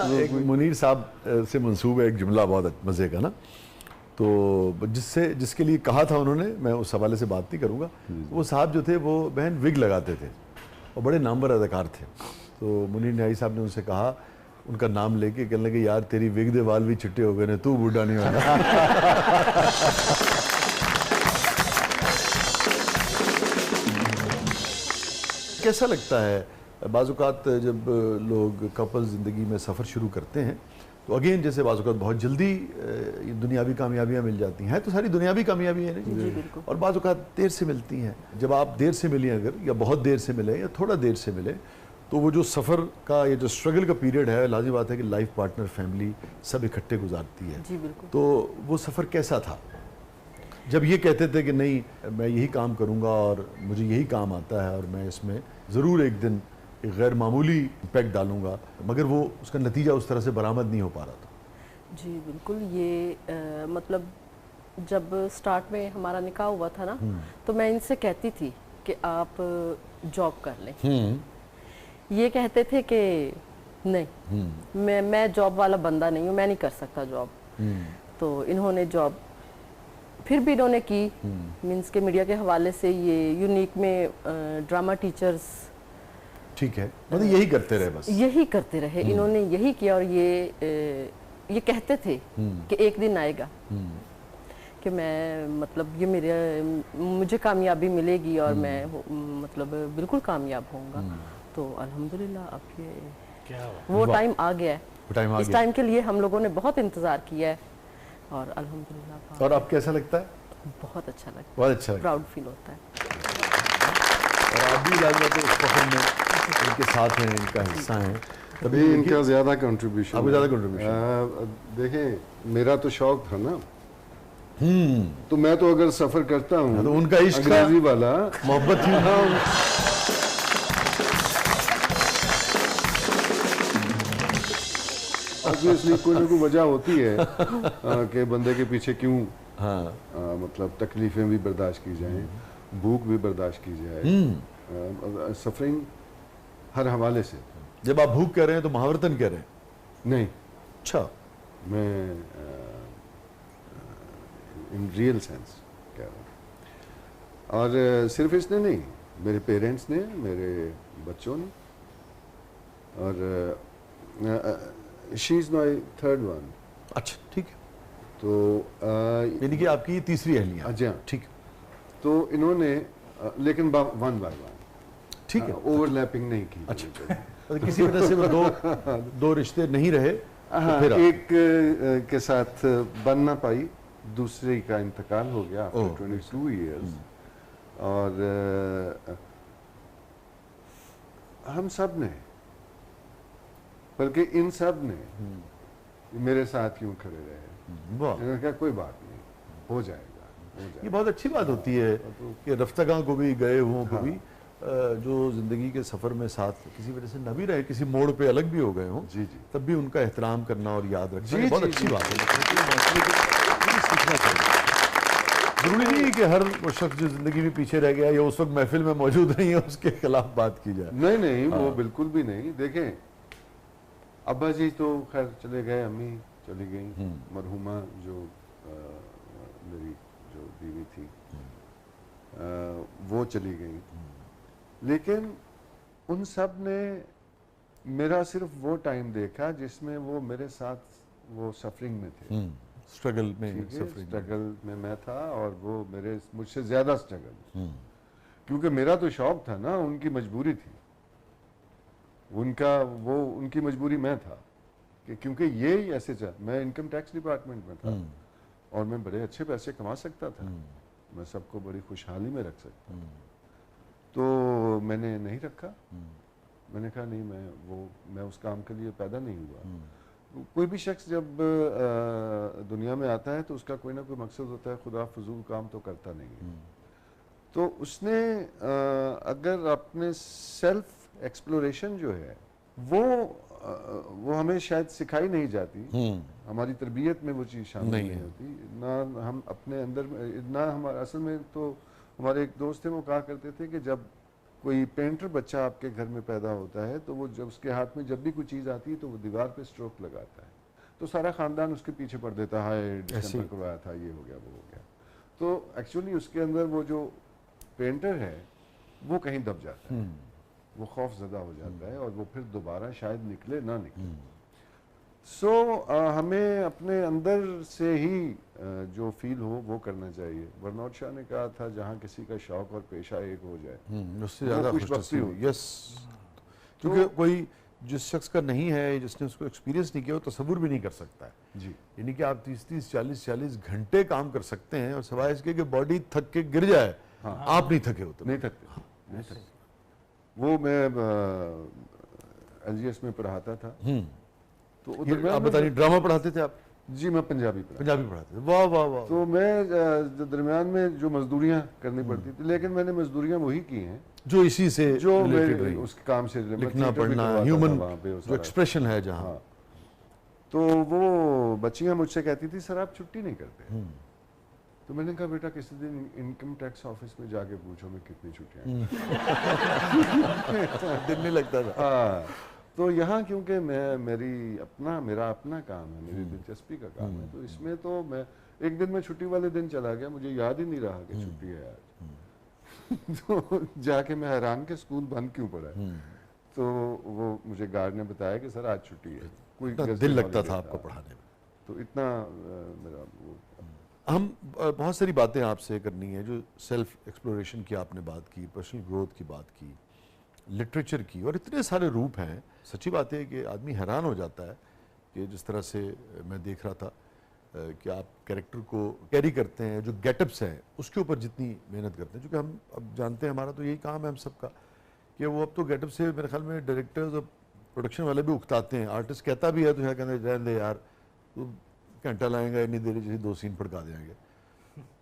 एक मुनीर साहब से मंसूब है एक जुमला बहुत मज़े का ना, तो जिसके लिए कहा था उन्होंने, मैं उस हवाले से बात नहीं करूँगा। वो साहब जो थे वो बहन विग लगाते थे और बड़े नामवर अदाकार थे। तो मुनीर न्याई साहब ने उनसे कहा, उनका नाम लेके, कहने लगे यार तेरी विग दे वाल भी चिट्टे हो गए ने, तू बूढ़ा नहीं होना। कैसा लगता है बाज़-औक़ात जब लोग कपल ज़िंदगी में सफ़र शुरू करते हैं तो अगेन जैसे बाज़-औक़ात बहुत जल्दी दुनियावी कामयाबियाँ मिल जाती हैं, तो सारी दुनियावी कामयाबी है ना, और बाज़-औक़ात देर से मिलती हैं। जब आप देर से मिलें अगर, या बहुत देर से मिले या थोड़ा देर से मिले, तो वो जो सफ़र का ये जो स्ट्रगल का पीरियड है, लाज़िम बात है कि लाइफ पार्टनर, फैमिली सब इकट्ठे गुजारती है। तो वो सफ़र कैसा था जब ये कहते थे कि नहीं मैं यही काम करूँगा और मुझे यही काम आता है और मैं इसमें ज़रूर एक दिन एक गैर मामूली इम्पैक्ट डालूंगा, मगर वो उसका नतीजा उस तरह से बरामद नहीं हो पा रहा था? जी बिल्कुल, ये मतलब जब स्टार्ट में हमारा निकाह हुआ था ना, तो मैं इनसे कहती थी कि आप जॉब कर लें। ये कहते थे कि नहीं, मैं जॉब वाला बंदा नहीं हूँ, मैं नहीं कर सकता जॉब। तो इन्होंने जॉब फिर भी इन्होंने की, मीन्स के मीडिया के हवाले से ये यूनिक में ड्रामा टीचर्स, ठीक है, मतलब यही करते रहे, बस यही करते रहे। इन्होंने यही किया और ये कहते थे कि एक दिन आएगा कि मैं मतलब ये मुझे कामयाबी मिलेगी और मैं मतलब बिल्कुल कामयाब होऊंगा। तो अल्हम्दुलिल्लाह अब ये वो टाइम आ गया है। इस टाइम के लिए हम लोगों ने बहुत इंतज़ार किया है और अल्हम्दुलिल्लाह। और अब कैसा लगता है? बहुत अच्छा लगता है, बहुत अच्छा, प्राउड फील होता है। और आप भी इस फखर में इनके साथ हैं, इनका हिस्सा हैं, तभी इनका ज़्यादा कंट्रीब्यूशन। आपको ज़्यादा कंट्रीब्यूशन? देखें, मेरा तो शौक था ना, तो मैं तो अगर सफ़र करता हूँ तो उनका इश्क अंग्रेजी वाला मोहब्बत थी ना। ऑब्वियसली कोई ना कोई वजह होती है कि बंदे के पीछे क्यों मतलब तकलीफ़ें भी बर्दाश्त की जाएं, भूख भी बर्दाश्त की जाए, सफरिंग हर हवाले से। जब आप भूख कह रहे हैं तो मुहावरतन कह रहे हैं? नहीं, अच्छा, मैं इन रियल सेंस कह रहा हूँ। और सिर्फ इसने नहीं, मेरे पेरेंट्स ने, मेरे बच्चों ने, और she is my third one. अच्छा, ठीक है। तो यानी कि आपकी तीसरी अहलिया? जी हाँ, ठीक है। तो इन्होंने लेकिन वन बाय वन, ठीक है, ओवरलैपिंग नहीं की। अच्छा, तो किसी वजह से वो दो रिश्ते नहीं रहे, हाँ, तो एक के साथ बन ना पाई, दूसरे का इंतकाल हो गया आफ्टर 22 ईयर्स। और हम सब ने, बल्कि इन सब ने मेरे साथ क्यों खड़े रहे, इन्होंने कहा कोई बात नहीं, हो जाएगा। ये बहुत अच्छी बात होती है कि रफ्तागां को भी, गए हुओं को भी, जो ज़िंदगी के सफ़र में साथ किसी वजह से न भी रहे, किसी मोड़ पे अलग भी हो गए हों, जी जी, तब भी उनका एहतराम करना और याद रखना बहुत अच्छी बात है। सीखना चाहिए। ज़रूरी नहीं है कि हर वो शख्स जो ज़िंदगी में पीछे रह गया या उस वक्त महफिल में मौजूद नहीं है उसके खिलाफ बात की जाए। नहीं नहीं, वो बिल्कुल भी नहीं। देखें, अब्बा जी तो खैर चले गए, अम्मी चली गई, मरहुमा जो मेरी जो बीवी थी वो चली गई, लेकिन उन सब ने मेरा सिर्फ वो टाइम देखा जिसमें वो मेरे साथ वो सफरिंग में थे, स्ट्रगल में, स्ट्रगल में मैं था और वो मुझसे ज़्यादा स्ट्रगल, क्योंकि मेरा तो शौक था ना, उनकी मजबूरी थी, उनकी मजबूरी मैं था कि क्योंकि ये ही ऐसे मैं इनकम टैक्स डिपार्टमेंट में था और मैं बड़े अच्छे पैसे कमा सकता था, मैं सबको बड़ी खुशहाली में रख सकता था, तो मैंने नहीं रखा। मैंने कहा नहीं, मैं उस काम के लिए पैदा नहीं हुआ। कोई भी शख्स जब दुनिया में आता है तो उसका कोई ना कोई मकसद होता है, खुदा फजूल काम तो करता नहीं है। तो उसने अगर अपने सेल्फ एक्सप्लोरेशन जो है वो हमें शायद सिखाई नहीं जाती, हमारी तरबियत में वो चीज़ शामिल नहीं होती ना, हम अपने अंदर ना, हमारे असल में तो हमारे एक दोस्त थे, वो कहा करते थे कि जब कोई पेंटर बच्चा आपके घर में पैदा होता है तो वो जब उसके हाथ में जब भी कोई चीज़ आती है तो वो दीवार पे स्ट्रोक लगाता है, तो सारा ख़ानदान उसके पीछे पड़ देता है, डिस्टेंपर करवाया था, ये हो गया, वो हो गया। तो एक्चुअली उसके अंदर वो जो पेंटर है वो कहीं दब जाता है, वो खौफ ज़दा हो जाता है और वो फिर दोबारा शायद निकले ना निकले। सो हमें अपने अंदर से ही जो फील हो वो करना चाहिए। बर्नार्ड शॉ ने कहा था, जहाँ किसी का शौक और पेशा एक हो जाए उससे ज़्यादा खुशबख्ती खुशनसीबी होती। यस, क्योंकि कोई जिस शख्स का नहीं है, जिसने उसको एक्सपीरियंस नहीं किया, वो तस्वुर भी नहीं कर सकता है। जी यानी कि आप 30-30, 40-40 घंटे काम कर सकते हैं और सिवाय इसके कि बॉडी थक के गिर जाए, आप नहीं थके होते। नहीं थकते, नहीं थकते। वो मैं एलजीएस में पढ़ाता था, तो ये आप बताइए, ड्रामा पढ़ाते थे आप? जी मैं पंजाबी पढ़ा, पंजाबी पढ़ाते थे, वाह वाह वाह। तो मैं दरमियान में जो मजदूरियां करनी पड़ती थी, लेकिन मैंने मजदूरियां वही की हैं जो इसी से जो रिलेटेड रही, उस काम से लिखना पढ़ना, ह्यूमन जो एक्सप्रेशन है जहाँ। हाँ, तो वो बच्चियां मुझसे कहती थी, सर आप छुट्टी नहीं करते। तो मैंने कहा, बेटा किसी दिन इनकम टैक्स ऑफिस में जाके पूछो मैं कितनी छुट्टियां दिन नहीं लगता था। हाँ, तो यहाँ क्योंकि मेरा अपना काम है, मेरी दिलचस्पी का काम है, तो इसमें तो मैं एक दिन में छुट्टी वाले दिन चला गया, मुझे याद ही नहीं रहा कि छुट्टी है आज। तो जाके मैं हैरान के स्कूल बंद क्यों पड़ा है। तो वो मुझे गार्ड ने बताया कि सर आज छुट्टी है। कोई दिल लगता था आपको पढ़ाने में, तो इतना मेरा वो। हम बहुत सारी बातें आपसे करनी है, जो सेल्फ एक्सप्लोरेशन की आपने बात की, पर्सनल ग्रोथ की बात की, लिटरेचर की, और इतने सारे रूप हैं। सच्ची बात है कि आदमी हैरान हो जाता है कि जिस तरह से मैं देख रहा था कि आप कैरेक्टर को कैरी करते हैं, जो गेटअप्स हैं उसके ऊपर जितनी मेहनत करते हैं, क्योंकि हम अब जानते हैं, हमारा तो यही काम है हम सबका, कि वो अब तो गेटअप से मेरे ख्याल में डायरेक्टर्स और प्रोडक्शन वाले भी उकताते हैं। आर्टिस्ट कहता भी है तो यहाँ कहते हैं, रहने दे यार, तो घंटा लाएंगा इतनी देर, जैसे 2 सीन फड़का देंगे।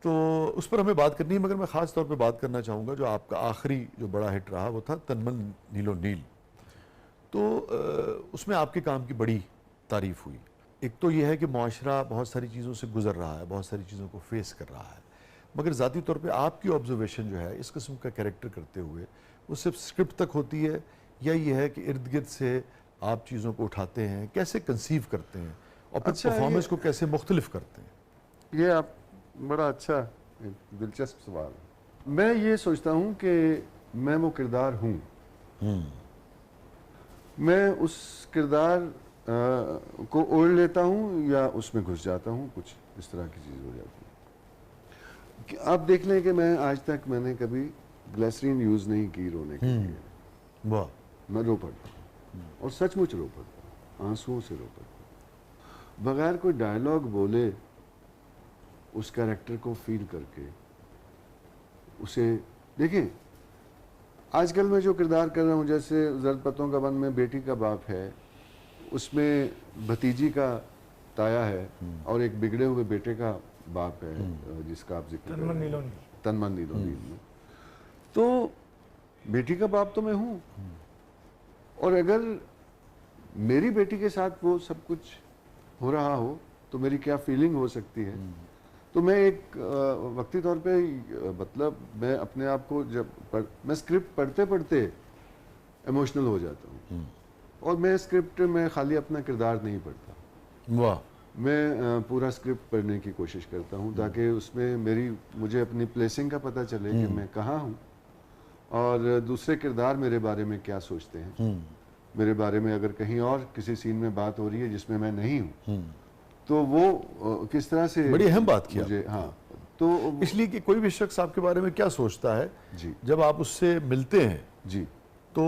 तो उस पर हमें बात करनी है, मगर मैं ख़ास तौर पे बात करना चाहूँगा जो आपका आखिरी जो बड़ा हिट रहा वो था तन मन नीलो नील। तो उसमें आपके काम की बड़ी तारीफ़ हुई। एक तो ये है कि मुआशरा बहुत सारी चीज़ों से गुज़र रहा है, बहुत सारी चीज़ों को फेस कर रहा है, मगर ज़ाती तौर पे आपकी ऑब्जर्वेशन जो है इस किस्म का कैरेक्टर करते हुए वो सिर्फ स्क्रिप्ट तक होती है, या ये है कि इर्द गिर्द से आप चीज़ों को उठाते हैं, कैसे कंसीव करते हैं और फिर अच्छा, परफॉर्मेंस को कैसे मुख्तलिफ करते हैं? ये आप बड़ा अच्छा दिलचस्प सवाल है। मैं ये सोचता हूँ कि मैं वो किरदार हूँ, मैं उस किरदार को ओढ़ लेता हूँ या उसमें घुस जाता हूँ, कुछ इस तरह की चीज़ हो जाती है। कि आप देख लें कि मैं आज तक मैंने कभी ग्लिसरीन यूज़ नहीं की रोने के लिए। वाह। मैं रो पड़ता हूँ और सचमुच रो पड़ता हूँ, आंसुओं से रो पड़ता हूँ, बगैर कोई डायलॉग बोले, उस कैरेक्टर को फील करके उसे। देखें, आजकल मैं जो किरदार कर रहा हूँ, जैसे ज़र्द पत्तों का बन में बेटी का बाप है, उसमें भतीजी का ताया है और एक बिगड़े हुए बेटे का बाप है जिसका आप जिक्र कर रहे हैं, तनमन नीलो नील में। तो बेटी का बाप तो मैं हूँ, और अगर मेरी बेटी के साथ वो सब कुछ हो रहा हो तो मेरी क्या फीलिंग हो सकती है। तो मैं एक वक्ती तौर पे, मतलब मैं अपने आप को मैं स्क्रिप्ट पढ़ते पढ़ते इमोशनल हो जाता हूँ, और मैं स्क्रिप्ट में खाली अपना किरदार नहीं पढ़ता। वाह। मैं पूरा स्क्रिप्ट पढ़ने की कोशिश करता हूँ ताकि उसमें मुझे अपनी प्लेसिंग का पता चले कि मैं कहाँ हूँ, और दूसरे किरदार मेरे बारे में क्या सोचते हैं, मेरे बारे में अगर कहीं और किसी सीन में बात हो रही है जिसमें मैं नहीं हूँ, तो वो किस तरह से। बड़ी अहम बात की मुझे, हाँ, तो इसलिए कि कोई भी शख्स आपके बारे में क्या सोचता है जी, जब आप उससे मिलते हैं जी, तो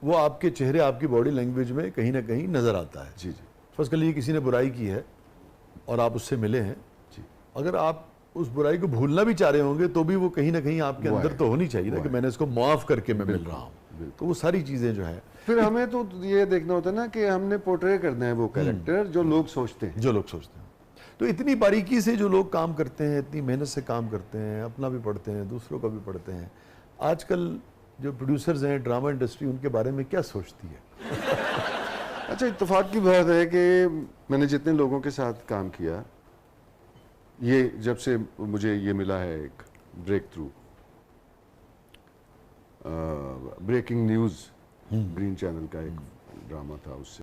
वो आपके चेहरे, आपकी बॉडी लैंग्वेज में कहीं ना कहीं नजर आता है। जी, जी, फर्स्ट के लिए किसी ने बुराई की है और आप उससे मिले हैं, जी, अगर आप उस बुराई को भूलना भी चाह रहे होंगे तो भी वो कहीं ना कहीं आपके वो अंदर है, तो होनी चाहिए ना वो कि है। मैंने इसको माफ करके मैं मिल रहा हूँ। बिल्कुल। तो वो सारी चीजें जो है, फिर हमें तो ये देखना होता है ना कि हमने पोर्ट्रे करना है वो कैरेक्टर जो लोग सोचते हैं। जो लोग सोचते हैं। तो इतनी बारीकी से जो लोग काम करते हैं, इतनी मेहनत से काम करते हैं, अपना भी पढ़ते हैं, दूसरों का भी पढ़ते हैं, आजकल जो प्रोड्यूसर्स हैं, ड्रामा इंडस्ट्री, उनके बारे में क्या सोचती है? अच्छा, इत्तेफाक की बात है कि मैंने जितने लोगों के साथ काम किया, ये जब से मुझे ये मिला है एक breakthrough, breaking news green channel का एक ड्रामा था उससे